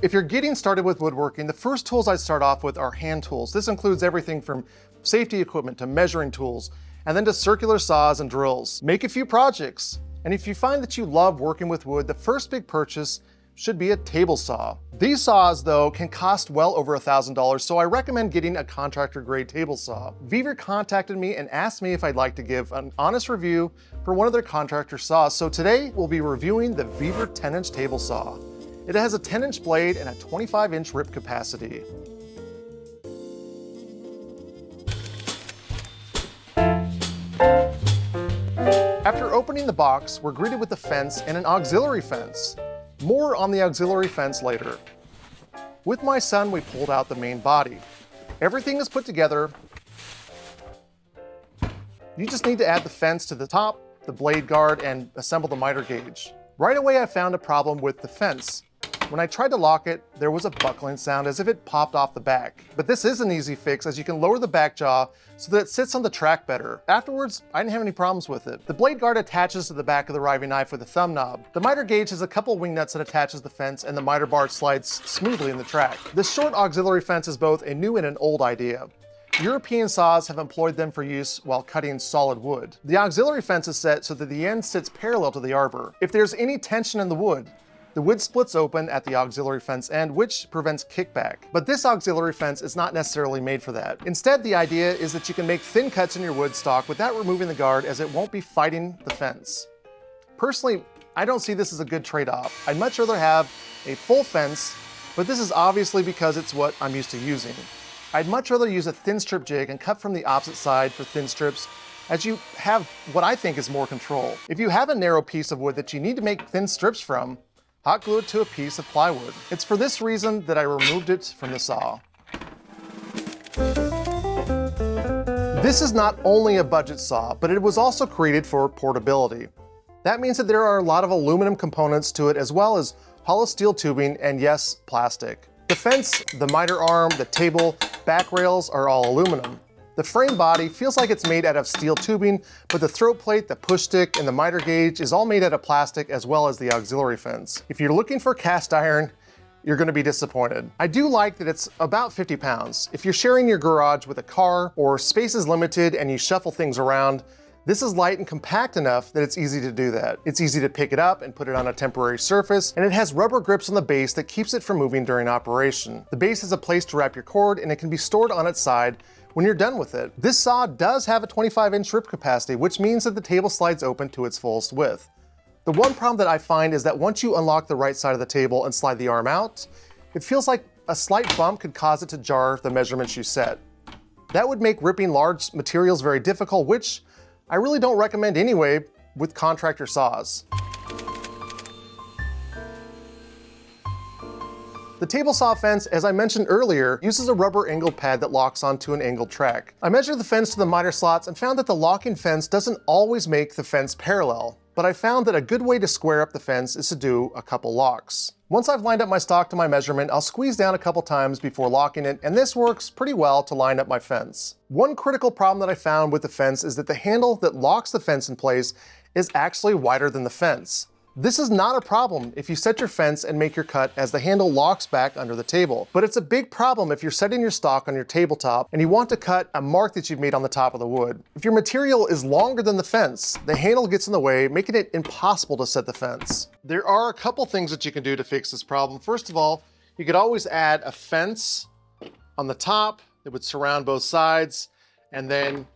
If you're getting started with woodworking, the first tools I start off with are hand tools. This includes everything from safety equipment to measuring tools, and then to circular saws and drills. Make a few projects. And if you find that you love working with wood, the first big purchase should be a table saw. These saws, though, can cost well over $1,000, so I recommend getting a contractor-grade table saw. Vevor contacted me and asked me if I'd like to give an honest review for one of their contractor saws, so today we'll be reviewing the Vevor 10-inch table saw. It has a 10-inch blade and a 25-inch rip capacity. After opening the box, we're greeted with a fence and an auxiliary fence. More on the auxiliary fence later. With my son, we pulled out the main body. Everything is put together. You just need to add the fence to the top, the blade guard, and assemble the miter gauge. Right away, I found a problem with the fence. When I tried to lock it, there was a buckling sound as if it popped off the back. But this is an easy fix, as you can lower the back jaw so that it sits on the track better. Afterwards, I didn't have any problems with it. The blade guard attaches to the back of the riving knife with a thumb knob. The miter gauge has a couple wing nuts that attaches the fence, and the miter bar slides smoothly in the track. This short auxiliary fence is both a new and an old idea. European saws have employed them for use while cutting solid wood. The auxiliary fence is set so that the end sits parallel to the arbor. If there's any tension in the wood splits open at the auxiliary fence end, which prevents kickback. But this auxiliary fence is not necessarily made for that. Instead, the idea is that you can make thin cuts in your wood stock without removing the guard, as it won't be fighting the fence. Personally, I don't see this as a good trade-off. I'd much rather have a full fence, but this is obviously because it's what I'm used to using. I'd much rather use a thin strip jig and cut from the opposite side for thin strips, as you have what I think is more control. If you have a narrow piece of wood that you need to make thin strips from, hot glue it to a piece of plywood. It's for this reason that I removed it from the saw. This is not only a budget saw, but it was also created for portability. That means that there are a lot of aluminum components to it, as well as hollow steel tubing and, yes, plastic. The fence, the miter arm, the table, back rails are all aluminum. The frame body feels like it's made out of steel tubing, but the throat plate, the push stick, and the miter gauge is all made out of plastic, as well as the auxiliary fence. If you're looking for cast iron, you're gonna be disappointed. I do like that it's about 50 pounds. If you're sharing your garage with a car or space is limited and you shuffle things around, this is light and compact enough that it's easy to do that. It's easy to pick it up and put it on a temporary surface, and it has rubber grips on the base that keeps it from moving during operation. The base has a place to wrap your cord, and it can be stored on its side when you're done with it. This saw does have a 25-inch rip capacity, which means that the table slides open to its fullest width. The one problem that I find is that once you unlock the right side of the table and slide the arm out, it feels like a slight bump could cause it to jar the measurements you set. That would make ripping large materials very difficult, which I really don't recommend anyway with contractor saws. The table saw fence, as I mentioned earlier, uses a rubber angled pad that locks onto an angled track. I measured the fence to the miter slots and found that the locking fence doesn't always make the fence parallel, but I found that a good way to square up the fence is to do a couple locks. Once I've lined up my stock to my measurement, I'll squeeze down a couple times before locking it, and this works pretty well to line up my fence. One critical problem that I found with the fence is that the handle that locks the fence in place is actually wider than the fence. This is not a problem if you set your fence and make your cut as the handle locks back under the table, but it's a big problem if you're setting your stock on your tabletop and you want to cut a mark that you've made on the top of the wood. If your material is longer than the fence, the handle gets in the way, making it impossible to set the fence. There are a couple things that you can do to fix this problem. First of all, you could always add a fence on the top that would surround both sides, and then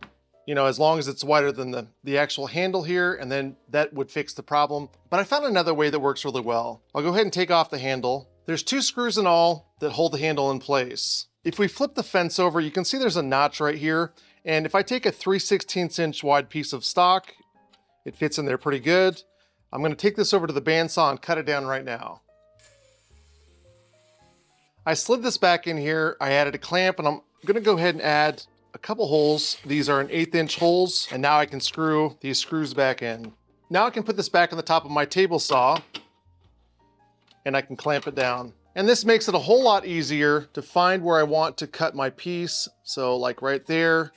as long as it's wider than the actual handle here, and then that would fix the problem. But I found another way that works really well. I'll go ahead and take off the handle. There's 2 screws in all that hold the handle in place. If we flip the fence over, you can see there's a notch right here. And if I take a 3/16 inch wide piece of stock, it fits in there pretty good. I'm gonna take this over to the bandsaw and cut it down right now. I slid this back in here. I added a clamp, and I'm gonna go ahead and add a couple holes. These are an 1/8 inch holes, and now I can screw these screws back in. Now I can put this back on the top of my table saw, and I can clamp it down. And this makes it a whole lot easier to find where I want to cut my piece. So like right there,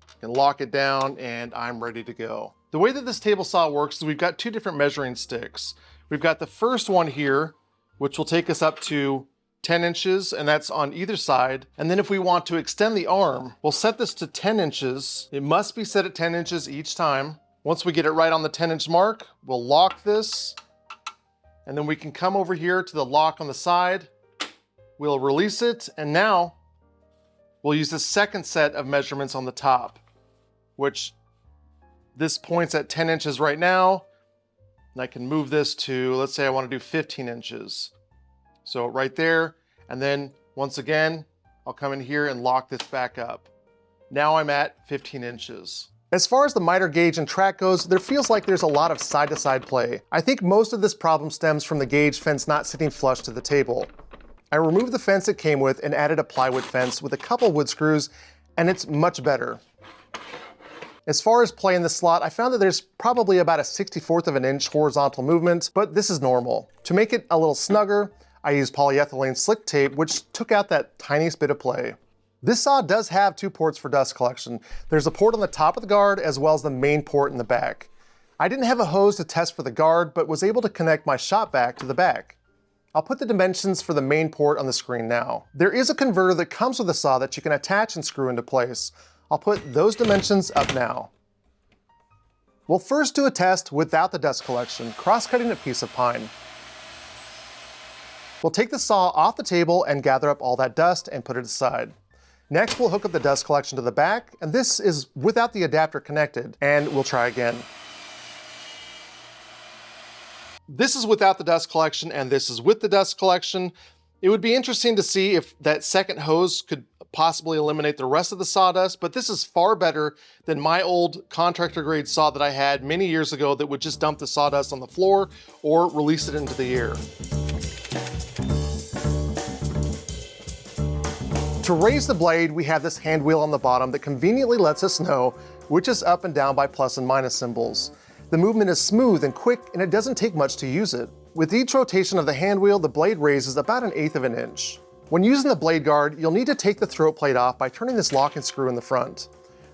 I can lock it down, and I'm ready to go. The way that this table saw works is we've got 2 different measuring sticks. We've got the first one here which will take us up to 10 inches, and that's on either side. And then if we want to extend the arm, we'll set this to 10 inches. It must be set at 10 inches each time. Once we get it right on the 10-inch mark, we'll lock this, and then we can come over here to the lock on the side. We'll release it, and now we'll use the second set of measurements on the top, which this points at 10 inches right now. And I can move this to, let's say I want to do 15 inches. So right there, and then once again, I'll come in here and lock this back up. Now I'm at 15 inches. As far as the miter gauge and track goes, there feels like there's a lot of side-to-side play. I think most of this problem stems from the gauge fence not sitting flush to the table. I removed the fence it came with and added a plywood fence with a couple wood screws, and it's much better. As far as play in the slot, I found that there's probably about a 1/64 of an inch horizontal movement, but this is normal. To make it a little snugger, I used polyethylene slick tape, which took out that tiniest bit of play. This saw does have 2 ports for dust collection. There's a port on the top of the guard as well as the main port in the back. I didn't have a hose to test for the guard, but was able to connect my shop vac to the back. I'll put the dimensions for the main port on the screen now. There is a converter that comes with the saw that you can attach and screw into place. I'll put those dimensions up now. We'll first do a test without the dust collection, cross-cutting a piece of pine. We'll take the saw off the table and gather up all that dust and put it aside. Next, we'll hook up the dust collection to the back, and this is without the adapter connected, and we'll try again. This is without the dust collection, and this is with the dust collection. It would be interesting to see if that second hose could possibly eliminate the rest of the sawdust, but this is far better than my old contractor grade saw that I had many years ago that would just dump the sawdust on the floor or release it into the air. To raise the blade, we have this hand wheel on the bottom that conveniently lets us know which is up and down by plus and minus symbols. The movement is smooth and quick, and it doesn't take much to use it. With each rotation of the hand wheel, the blade raises about 1/8 of an inch. When using the blade guard, you'll need to take the throat plate off by turning this lock and screw in the front.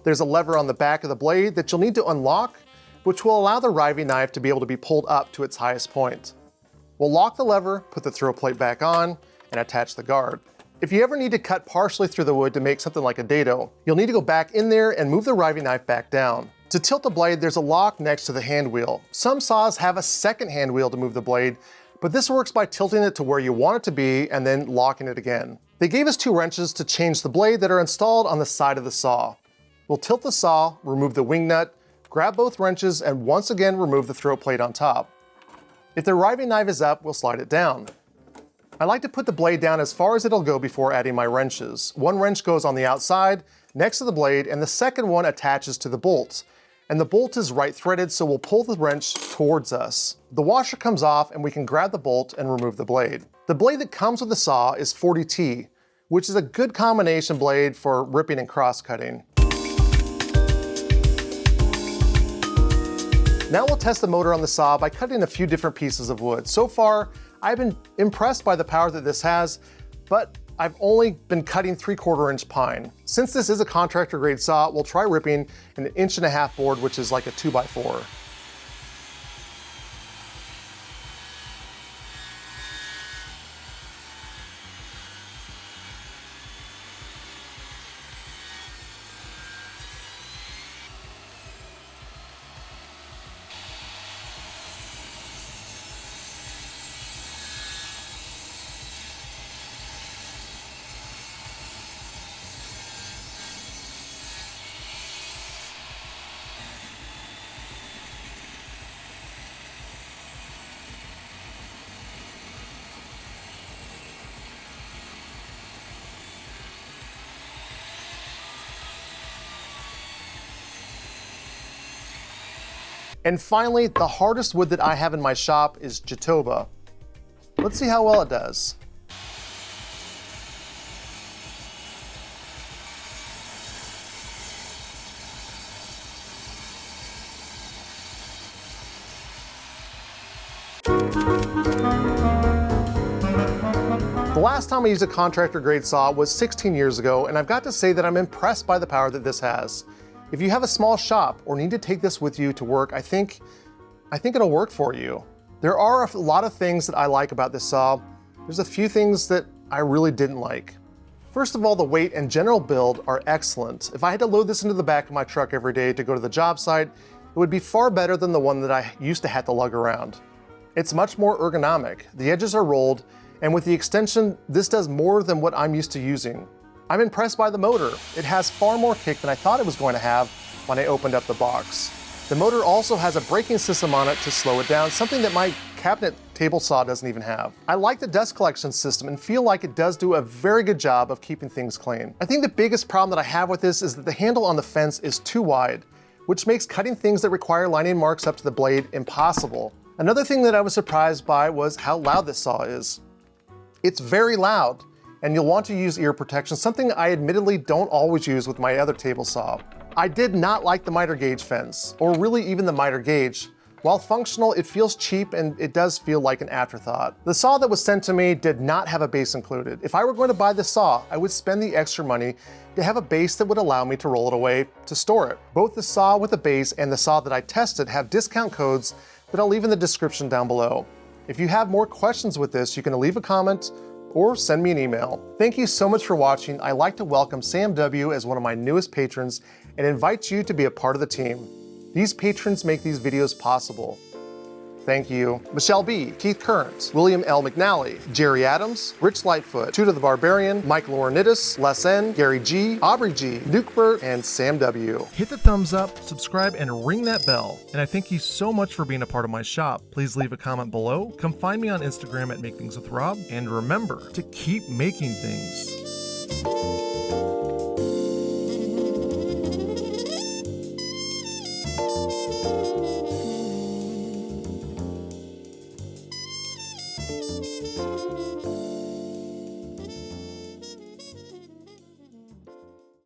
There's a lever on the back of the blade that you'll need to unlock, which will allow the riving knife to be able to be pulled up to its highest point. We'll lock the lever, put the throat plate back on, and attach the guard. If you ever need to cut partially through the wood to make something like a dado, you'll need to go back in there and move the riving knife back down. To tilt the blade, there's a lock next to the hand wheel. Some saws have a second hand wheel to move the blade, but this works by tilting it to where you want it to be and then locking it again. They gave us 2 wrenches to change the blade that are installed on the side of the saw. We'll tilt the saw, remove the wing nut, grab both wrenches, and once again remove the throat plate on top. If the riving knife is up, we'll slide it down. I like to put the blade down as far as it'll go before adding my wrenches. 1 wrench goes on the outside, next to the blade, and the second one attaches to the bolt. And the bolt is right threaded, so we'll pull the wrench towards us. The washer comes off and we can grab the bolt and remove the blade. The blade that comes with the saw is 40T, which is a good combination blade for ripping and cross-cutting. Now we'll test the motor on the saw by cutting a few different pieces of wood. So far, I've been impressed by the power that this has, but I've only been cutting 3/4 inch pine. Since this is a contractor grade saw, we'll try ripping an 1.5 inch board, which is like a 2x4. And finally, the hardest wood that I have in my shop is Jatoba. Let's see how well it does. The last time I used a contractor grade saw was 16 years ago, and I've got to say that I'm impressed by the power that this has. If you have a small shop or need to take this with you to work, I think it'll work for you. There are a lot of things that I like about this saw. there's a few things that I really didn't like. First of all, the weight and general build are excellent. If I had to load this into the back of my truck every day to go to the job site, it would be far better than the one that I used to have to lug around. It's much more ergonomic. The edges are rolled, and with the extension, this does more than what I'm used to using. I'm impressed by the motor. It has far more kick than I thought it was going to have when I opened up the box. The motor also has a braking system on it to slow it down, something that my cabinet table saw doesn't even have. I like the dust collection system and feel like it does do a very good job of keeping things clean. I think the biggest problem that I have with this is that the handle on the fence is too wide, which makes cutting things that require lining marks up to the blade impossible. Another thing that I was surprised by was how loud this saw is. It's very loud, and you'll want to use ear protection, something I admittedly don't always use with my other table saw. I did not like the miter gauge fence, or really even the miter gauge. While functional, it feels cheap and it does feel like an afterthought. The saw that was sent to me did not have a base included. If I were going to buy the saw, I would spend the extra money to have a base that would allow me to roll it away to store it. Both the saw with a base and the saw that I tested have discount codes that I'll leave in the description down below. If you have more questions with this, you can leave a comment or send me an email. Thank you so much for watching. I'd like to welcome Sam W. as one of my newest patrons and invite you to be a part of the team. These patrons make these videos possible. Thank you. Michelle B., Keith Current, William L. McNally, Jerry Adams, Rich Lightfoot, Tuda the Barbarian, Mike Laurinidis, Les N., Gary G., Aubrey G., Nukebert, and Sam W. Hit the thumbs up, subscribe, and ring that bell. And I thank you so much for being a part of my shop. Please leave a comment below. Come find me on Instagram at Make Things with Rob. And remember to keep making things.